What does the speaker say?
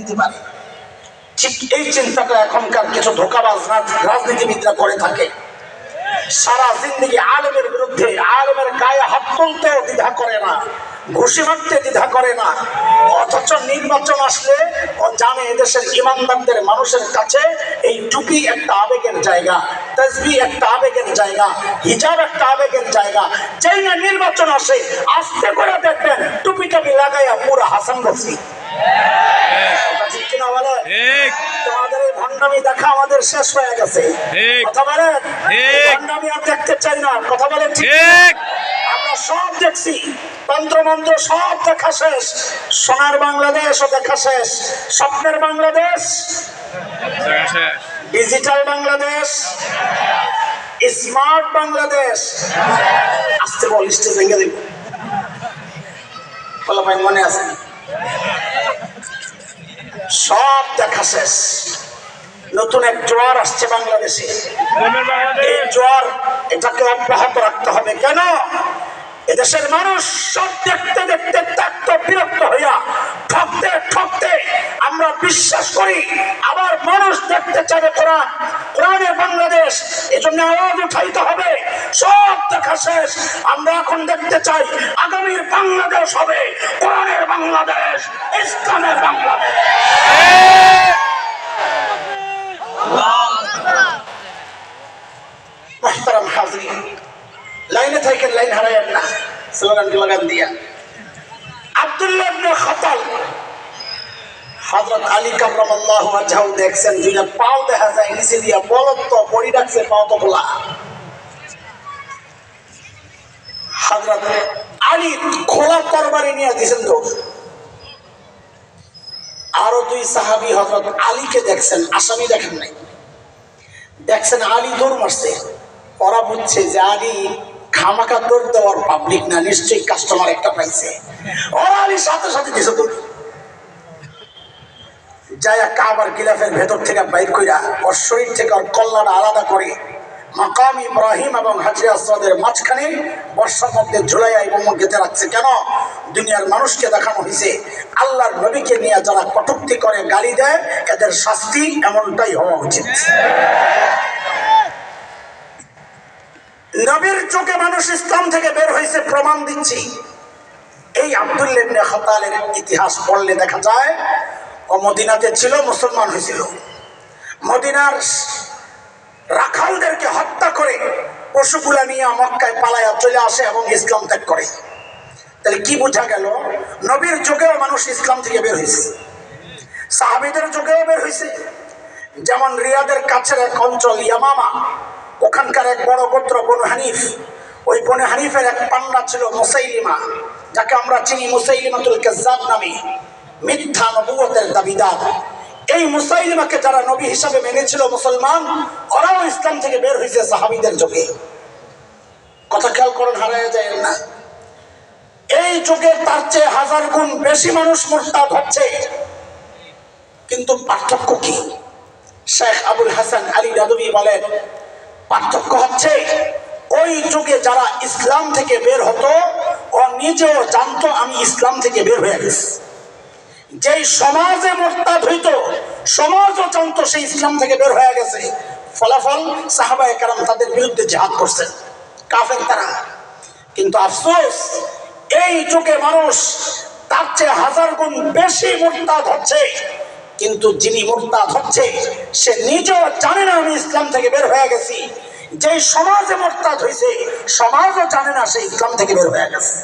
দিতে পারে। ঠিক এই চিন্তাটা এখনকার কিছু ধোঁকাবাজ রাজনীতিবিদরা করে থাকে। সারা জিন্দেগি আলেমের বিরুদ্ধে, আলেমের গায়ে হাত তুলতেও দ্বিধা করে না, ঘুষি মারতে দ্বিধা করে না, অথচ নির্বাচন আসলে ও জানে এদেশের ইমানদারদের মানুষের কাছে এই টুপি একটা আবেগের জায়গা, তাসবিহ একটা আবেগের জায়গা, হিজাব একটা আবেগের জায়গা। যেই না নির্বাচন আসে আস্তে করে দেখবেন টুপি টাপি লাগাইয়া পুরো হাসান বসরি। ঠিক কিনা বলে? তোমাদের এই ভণ্ডামি দেখা আমাদের শেষ হয়ে গেছে। কথা বলেন, ভণ্ডামি আর দেখতে চাই না। কথা বলেন ঠিক? আমরা সব দেখছি, তন্ত্র মন্ত্র সব দেখা শেষ, সোনার বাংলাদেশও দেখা শেষ, স্বপ্নের বাংলাদেশ, ডিজিটাল বাংলাদেশ, স্মার্ট বাংলাদেশ। আসতে বল, স্টেজ ভেঙে দিব। বলো ভাই, মনে আছে? সব দেখা শেষ। নতুন এক জোয়ার আসছে বাংলাদেশে। এই জোয়ার, এটাকে অব্যাহত রাখতে হবে। কেন? এদেশের মানুষ সব দেখতে দেখতে ত্যাক্ত বিরক্ত হইয়া ঠকতে ঠকতে আমরা বিশ্বাস করি আবার মানুষ দেখতে চাবে কোরআন, কোরআনের বাংলাদেশ। এজন্য আওয়াজ উঠাইতে হবে। সব দেখা শেষ, আমরা এখন দেখতে চাই আগামীর বাংলাদেশ হবে কোরআনের বাংলাদেশ, ইসলামের বাংলাদেশ। মুহতারাম হাজিরিন, লাইনে থেকে লাইন হারায়েন না, স্লোগান লাগান দিয়া। আব্দুল্লাহ ইবনে খাতাল, হযরত আলী কাররামাল্লাহু ওয়াজহাহু দেখছেন দুইটা পাও দেখা যায় নিচে দিয়া, বলত তো পড়ি রাখছে, পাও তো খোলা। হযরত আলী খোলা তরবারি নিয়ে দিয়েছেন তো। আরো দুই সাহাবী হযরত আলীকে দেখছেন, আসামি দেখেন নাই, দেখছেন আলী দৌড় মারছে। ওরা বুঝছে যে আলী খামাকা দৌড় দেওয়ার পাবলিক না, নিশ্চয়ই কাস্টমার একটা পাইছে। ওরা আলীর সাথে সাথে দিছে দৌড়, যায়া কাবার গিলাফের ভেতর থেকে বাইর কইরা ওর শরীর থেকে ওর কল্লাটা আলাদা করে মাকাম ইব্রাহিম এবং হাজরে আসওয়াদের মাঝখানে বর্ষার মধ্যে ঝুলাইয়া এবং গেঁথে রাখছে। কেন? দুনিয়ার মানুষকে দেখানো হয়েছে আল্লাহর নবীকে নিয়ে যারা কটূক্তি করে, গালি দেয়, এদের শাস্তি এমনটাই হওয়া উচিত। নবীর চোখে মানুষ ইসলাম থেকে বের হয়েছে, প্রমাণ দিচ্ছি। এই আব্দুল্লাহ ইবনে খাতালের ইতিহাস পড়লে দেখা যায় ও মদিনাতে ছিল, মুসলমান হয়েছিল। মদিনার রাখালদেরকে হত্যা করে পশুগুলা নিয়ে মক্কায় পালায়া চলে আসে এবং ইসলাম ত্যাগ করে। তাহলে কি বোঝা গেল? নবীর যুগেও মানুষ ইসলাম থেকে বের হয়েছে, সাহাবীদের যুগেও বের হয়েছে। যেমন রিয়াদের কাছের এক অঞ্চল ইয়ামামা, ওখানকার এক বড় গোত্র বনু হানিফ। ওই বনু হানিফের এক পান্ডা ছিল মুসাইলিমা, যাকে আমরা চিনি মুসাইলিমাতুল কাজ্জাব নামে, মিথ্যা নবুয়তের দাবিদার। এই মুসাইলিমাকে যারা নবী হিসাবে মেনেছিল মুসলমান, ওরাও ইসলাম থেকে বের হয়েছে সাহাবীদের যুগে। কথা খেয়াল করেন, হারায় যায় না। এই যুগে তার চেয়ে 1000 গুণ বেশি মানুষ মুরতাদ হচ্ছে। কিন্তু পার্থক্য কি? শেখ আবুল হাসান আলী নাদবী বলেন, পার্থক্য হচ্ছে ওই যুগে যারা ইসলাম থেকে বের হতো ও নিজেও জানতো আমি ইসলাম থেকে বের হয়ে গেছি। যেই সমাজে মুরতাদ হইত, সমাজও জানতো সে ইসলাম থেকে বের হয়ে গেছে। ফলাফল সাহাবায়ে কেরাম তাদের বিরুদ্ধে জিহাদ করছেন, কাফের তারা। কিন্তু আফসোস, এই যুগে মানুষ তার চেয়ে 1000 গুণ বেশি মুরতাদ হচ্ছে, কিন্তু যিনি মুরতাদ হচ্ছে সে নিজেও জানে না আমি ইসলাম থেকে বের হয়ে গেছি। যেই সমাজে মুরতাদ হয়েছে, সমাজও জানে না সে ইসলাম থেকে বের হয়ে গেছে।